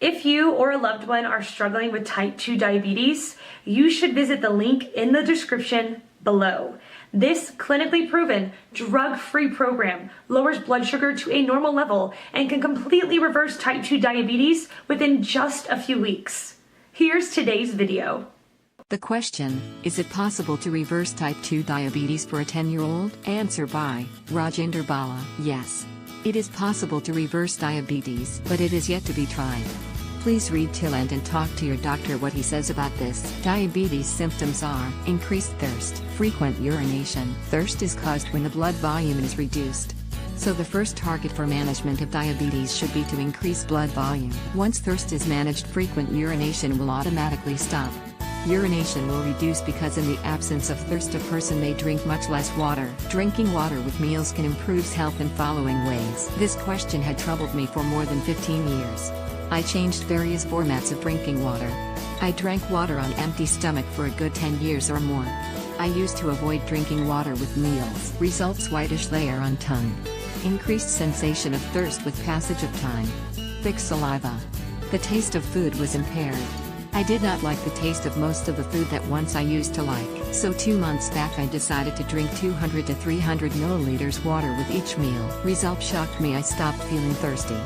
If you or a loved one are struggling with type 2 diabetes, you should visit the link in the description below. This clinically proven, drug-free program lowers blood sugar to a normal level and can completely reverse type 2 diabetes within just a few weeks. Here's today's video. The question, is it possible to reverse type 2 diabetes for a 10-year-old? Answer by Rajinder Bala. Yes. It is possible to reverse diabetes, but it is yet to be tried. Please read till end and talk to your doctor what he says about this. Diabetes symptoms are increased thirst, frequent urination. Thirst is caused when the blood volume is reduced. So the first target for management of diabetes should be to increase blood volume. Once thirst is managed, frequent urination will automatically stop. Urination will reduce because in the absence of thirst a person may drink much less water. Drinking water with meals can improve health in following ways. This question had troubled me for more than 15 years. I changed various formats of drinking water. I drank water on empty stomach for a good 10 years or more. I used to avoid drinking water with meals. Results: whitish layer on tongue. Increased sensation of thirst with passage of time. Thick saliva. The taste of food was impaired. I did not like the taste of most of the food that once I used to like. So 2 months back I decided to drink 200 to 300 milliliters water with each meal. Result shocked me. I stopped feeling thirsty.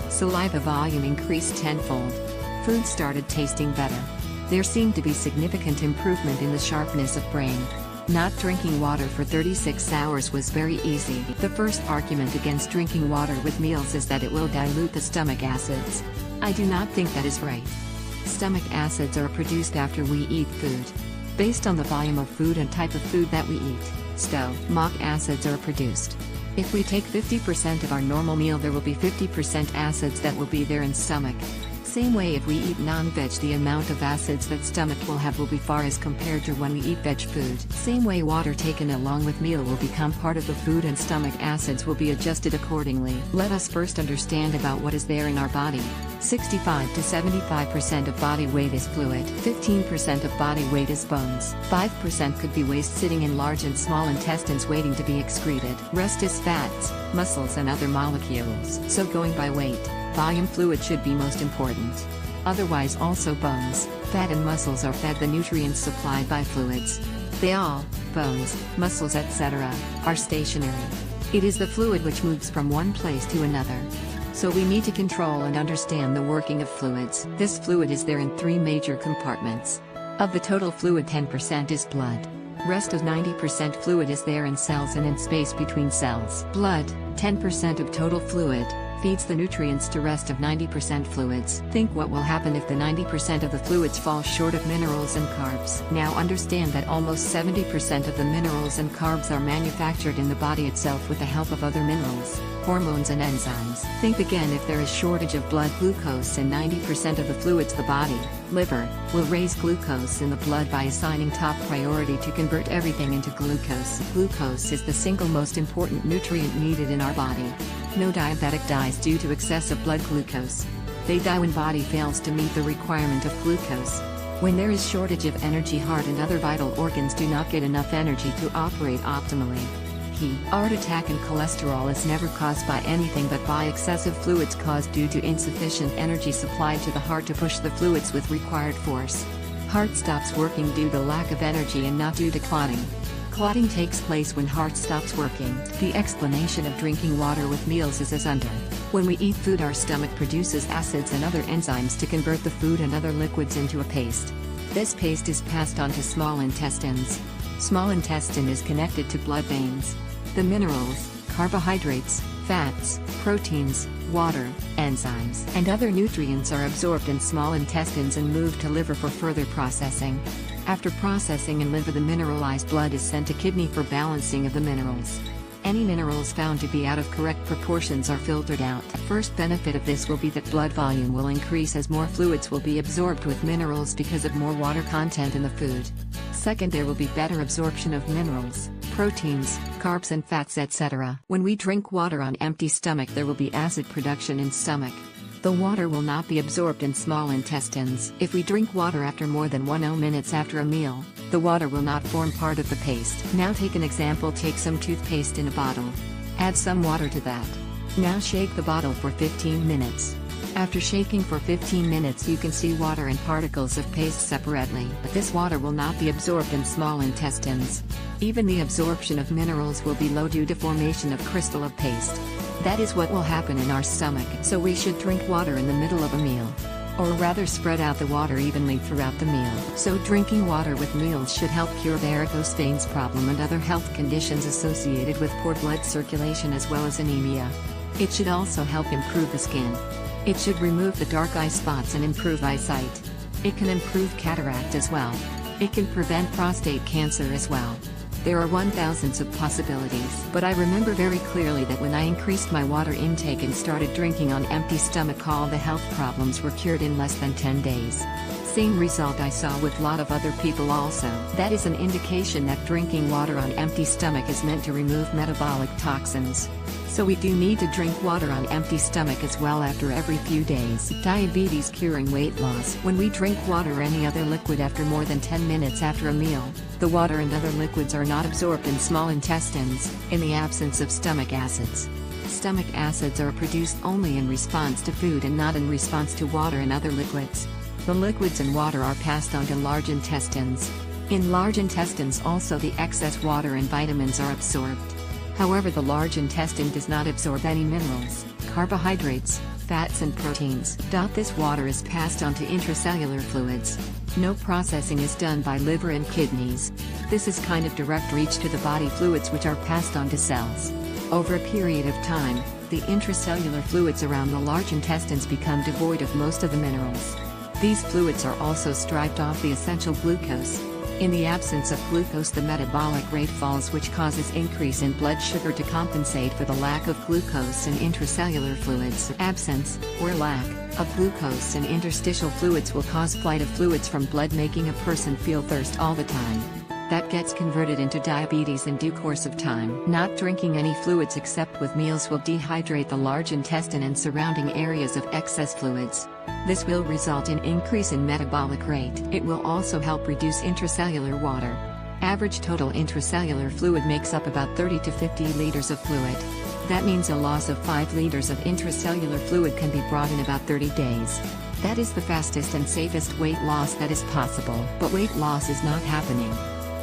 Saliva volume increased tenfold. Food started tasting better. There seemed to be significant improvement in the sharpness of brain. Not drinking water for 36 hours was very easy. The first argument against drinking water with meals is that it will dilute the stomach acids. I do not think that is right. Stomach acids are produced after we eat food. Based on the volume of food and type of food that we eat, stomach acids are produced. If we take 50% of our normal meal, there will be 50% acids that will be there in stomach. Same way if we eat non-veg, the amount of acids that stomach will have will be far as compared to when we eat veg food. Same way water taken along with meal will become part of the food and stomach acids will be adjusted accordingly. Let us first understand about what is there in our body. 65 to 75% of body weight is fluid. 15% of body weight is bones. 5% could be waste sitting in large and small intestines waiting to be excreted. Rest is fats, muscles and other molecules. So going by weight, volume, fluid should be most important. Otherwise also bones, fat and muscles are fed the nutrients supplied by fluids. They all, bones, muscles etc., are stationary. It is the fluid which moves from one place to another. So we need to control and understand the working of fluids. This fluid is there in 3 major compartments. Of the total fluid, 10% is blood. Rest of 90% fluid is there in cells and in space between cells. Blood, 10% of total fluid, feeds the nutrients to rest of 90% fluids. Think what will happen if the 90% of the fluids fall short of minerals and carbs. Now understand that almost 70% of the minerals and carbs are manufactured in the body itself with the help of other minerals, hormones and enzymes. Think again, if there is shortage of blood glucose in 90% of the fluids, the body, liver, will raise glucose in the blood by assigning top priority to convert everything into glucose. Glucose is the single most important nutrient needed in our body. No diabetic dies due to excessive blood glucose. They die when body fails to meet the requirement of glucose. When there is shortage of energy, heart and other vital organs do not get enough energy to operate optimally. Heart attack and cholesterol is never caused by anything but by excessive fluids caused due to insufficient energy supplied to the heart to push the fluids with required force. Heart stops working due to lack of energy and not due to clotting. Clotting takes place when heart stops working. The explanation of drinking water with meals is as under. When we eat food, our stomach produces acids and other enzymes to convert the food and other liquids into a paste. This paste is passed on to small intestines. Small intestine is connected to blood veins. The minerals, carbohydrates, fats, proteins, water, enzymes, and other nutrients are absorbed in small intestines and moved to liver for further processing. After processing in liver, the mineralized blood is sent to kidney for balancing of the minerals. Any minerals found to be out of correct proportions are filtered out. First benefit of this will be that blood volume will increase as more fluids will be absorbed with minerals because of more water content in the food. Second, there will be better absorption of minerals, proteins, carbs and fats etc. When we drink water on empty stomach, there will be acid production in stomach. The water will not be absorbed in small intestines. If we drink water after more than 10 minutes after a meal, the water will not form part of the paste. Now take an example, take some toothpaste in a bottle. Add some water to that. Now shake the bottle for 15 minutes. After shaking for 15 minutes you can see water and particles of paste separately, but this water will not be absorbed in small intestines. Even the absorption of minerals will be low due to formation of crystal of paste. That is what will happen in our stomach, so we should drink water in the middle of a meal. Or rather spread out the water evenly throughout the meal. So drinking water with meals should help cure varicose veins problem and other health conditions associated with poor blood circulation as well as anemia. It should also help improve the skin. It should remove the dark eye spots and improve eyesight. It can improve cataract as well. It can prevent prostate cancer as well. There are 1,000s of possibilities. But I remember very clearly that when I increased my water intake and started drinking on empty stomach, all the health problems were cured in less than 10 days. Same result I saw with lot of other people also. That is an indication that drinking water on empty stomach is meant to remove metabolic toxins. So we do need to drink water on empty stomach as well after every few days. Diabetes curing weight loss. When we drink water or any other liquid after more than 10 minutes after a meal, the water and other liquids are not absorbed in small intestines, in the absence of stomach acids. Stomach acids are produced only in response to food and not in response to water and other liquids. The liquids and water are passed on to large intestines. In large intestines also the excess water and vitamins are absorbed. However, the large intestine does not absorb any minerals, carbohydrates, fats and proteins. This water is passed on to intracellular fluids. No processing is done by liver and kidneys. This is kind of direct reach to the body fluids which are passed on to cells. Over a period of time, the intracellular fluids around the large intestines become devoid of most of the minerals. These fluids are also stripped off the essential glucose. In the absence of glucose, the metabolic rate falls, which causes increase in blood sugar to compensate for the lack of glucose in intracellular fluids. Absence, or lack, of glucose in interstitial fluids will cause flight of fluids from blood, making a person feel thirst all the time. That gets converted into diabetes in due course of time. Not drinking any fluids except with meals will dehydrate the large intestine and surrounding areas of excess fluids. This will result in increase in metabolic rate. It will also help reduce intracellular water. Average total intracellular fluid makes up about 30 to 50 liters of fluid. That means a loss of 5 liters of intracellular fluid can be brought in about 30 days. That is the fastest and safest weight loss that is possible. But weight loss is not happening.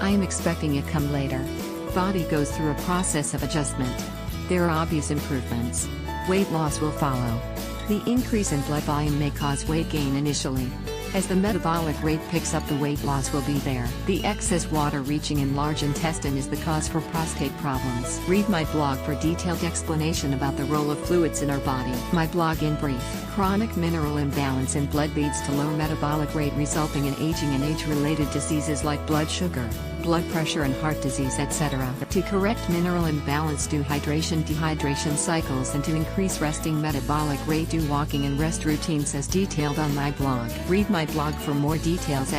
I am expecting it come later. Body goes through a process of adjustment. There are obvious improvements. Weight loss will follow. The increase in blood volume may cause weight gain initially. As the metabolic rate picks up, the weight loss will be there. The excess water reaching in large intestine is the cause for prostate problems. Read my blog for detailed explanation about the role of fluids in our body. My blog in brief. Chronic mineral imbalance in blood leads to low metabolic rate, resulting in aging and age-related diseases like blood sugar, blood pressure and heart disease, etc. To correct mineral imbalance, do hydration-dehydration cycles, and to increase resting metabolic rate, do walking and rest routines as detailed on my blog. Read my blog for more details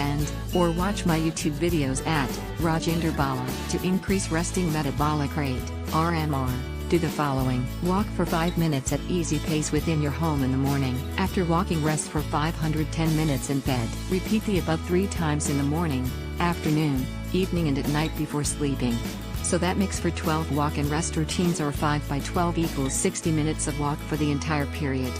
or watch my YouTube videos at Rajinder Bala. To increase resting metabolic rate, RMR, do the following. Walk for 5 minutes at easy pace within your home in the morning. After walking, rest for 510 minutes in bed. Repeat the above 3 times in the morning, afternoon, evening and at night before sleeping. So that makes for 12 walk and rest routines, or 5 by 12 equals 60 minutes of walk for the entire period.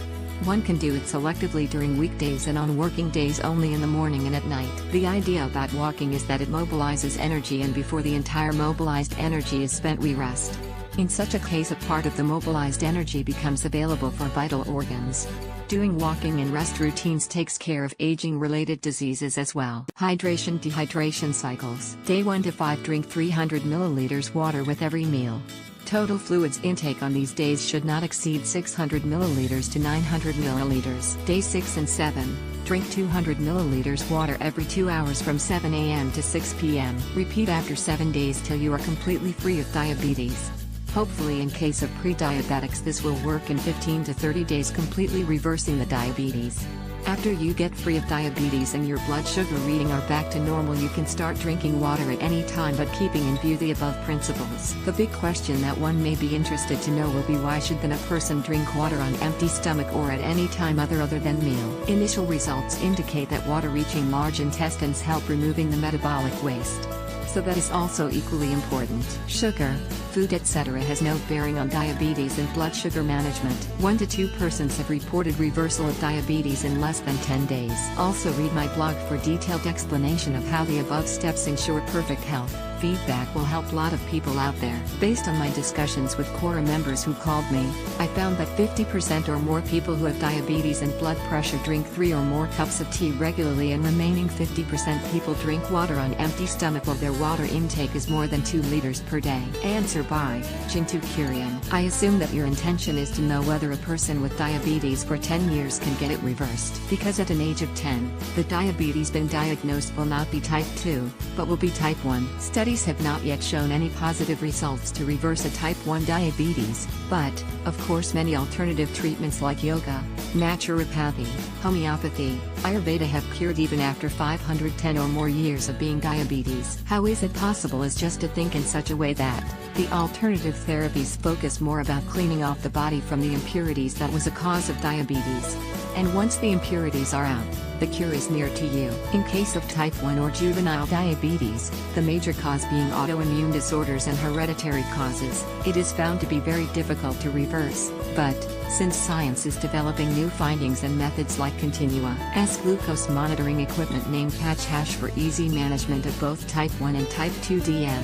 One can do it selectively during weekdays and on working days only in the morning and at night. The idea about walking is that it mobilizes energy, and before the entire mobilized energy is spent, we rest. In such a case, a part of the mobilized energy becomes available for vital organs. Doing walking and rest routines takes care of aging-related diseases as well. Hydration-dehydration cycles. Day 1 to 5, drink 300 milliliters water with every meal. Total fluids intake on these days should not exceed 600 milliliters to 900 milliliters. Day 6 and 7, drink 200 milliliters water every 2 hours from 7 a.m. to 6 p.m. Repeat after 7 days till you are completely free of diabetes. Hopefully, in case of pre-diabetics, this will work in 15 to 30 days, completely reversing the diabetes. After you get free of diabetes and your blood sugar reading are back to normal, you can start drinking water at any time, but keeping in view the above principles. The big question that one may be interested to know will be, why should then a person drink water on empty stomach or at any time other than meal? Initial results indicate that water reaching large intestines help removing the metabolic waste. so that is also equally important. Sugar, food etc. has no bearing on diabetes and blood sugar management. 1 to 2 persons have reported reversal of diabetes in less than 10 days. Also read my blog for detailed explanation of how the above steps ensure perfect health. Feedback will help a lot of people out there. Based on my discussions with Quora members who called me, I found that 50% or more people who have diabetes and blood pressure drink 3 or more cups of tea regularly, and remaining 50% people drink water on empty stomach while their water intake is more than 2 liters per day. Answer by Chintu Kurian. I assume that your intention is to know whether a person with diabetes for 10 years can get it reversed. Because at an age of 10, the diabetes been diagnosed will not be type 2, but will be type 1. Studies have not yet shown any positive results to reverse a type 1 diabetes, but, of course, many alternative treatments like yoga, naturopathy, homeopathy, Ayurveda have cured even after 510 or more years of being diabetes. How is it possible is just to think in such a way that the alternative therapies focus more about cleaning off the body from the impurities that was a cause of diabetes. And once the impurities are out, the cure is near to you. In case of type 1 or juvenile diabetes, the major cause being autoimmune disorders and hereditary causes, it is found to be very difficult to reverse. But, since science is developing new findings and methods like Continua S glucose monitoring equipment named Patch for easy management of both type 1 and type 2 DM,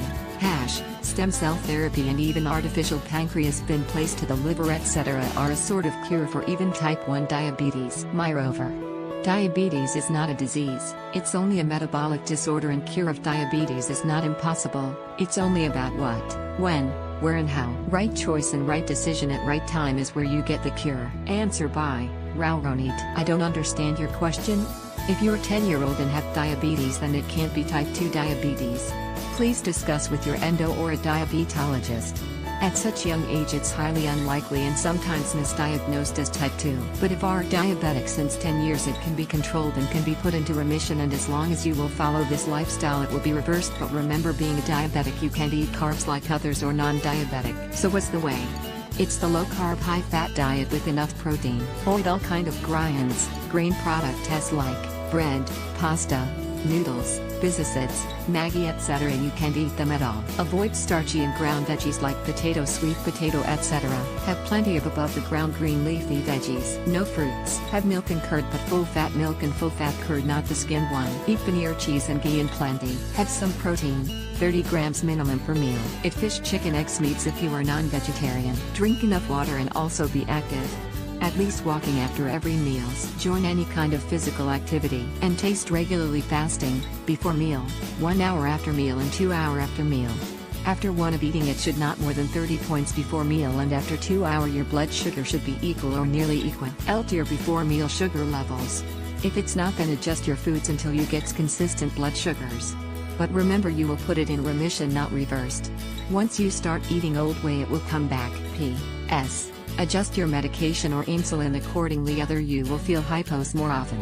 stem cell therapy and even artificial pancreas been placed to the liver etc. are a sort of cure for even type 1 diabetes. Moreover, diabetes is not a disease, it's only a metabolic disorder, and cure of diabetes is not impossible, it's only about what, when, where and how. Right choice and right decision at right time is where you get the cure. Answer by Rauronit. I don't understand your question. If you're a 10-year-old and have diabetes, then it can't be type 2 diabetes. Please discuss with your endo or a diabetologist. At such young age it's highly unlikely and sometimes misdiagnosed as type 2. But if are diabetic since 10 years, it can be controlled and can be put into remission, and as long as you will follow this lifestyle it will be reversed. But remember, being a diabetic you can't eat carbs like others or non-diabetic. So what's the way? It's the low-carb, high-fat diet with enough protein. Avoid all kind of grain products like bread, pasta, noodles, pesticides, Maggi etc. You can't eat them at all. Avoid starchy and ground veggies like potato, sweet potato etc. Have plenty of above the ground green leafy veggies. No fruits. Have milk and curd, but full fat milk and full fat curd, not the skinned one. Eat paneer, cheese and ghee in plenty. Have some protein, 30 grams minimum per meal. Eat fish, chicken, eggs, meats if you are non-vegetarian. Drink enough water and also be active. At least walking after every meals. Join any kind of physical activity. And taste regularly. Fasting, before meal, 1 hour after meal and 2 hour after meal. After 1 of eating it should not more than 30 points before meal, and after 2 hour your blood sugar should be equal or nearly equal to your before meal sugar levels. If it's not, then adjust your foods until you get consistent blood sugars. But remember, you will put it in remission, not reversed. Once you start eating old way it will come back. P.S. Adjust your medication or insulin accordingly, other you will feel hypos more often.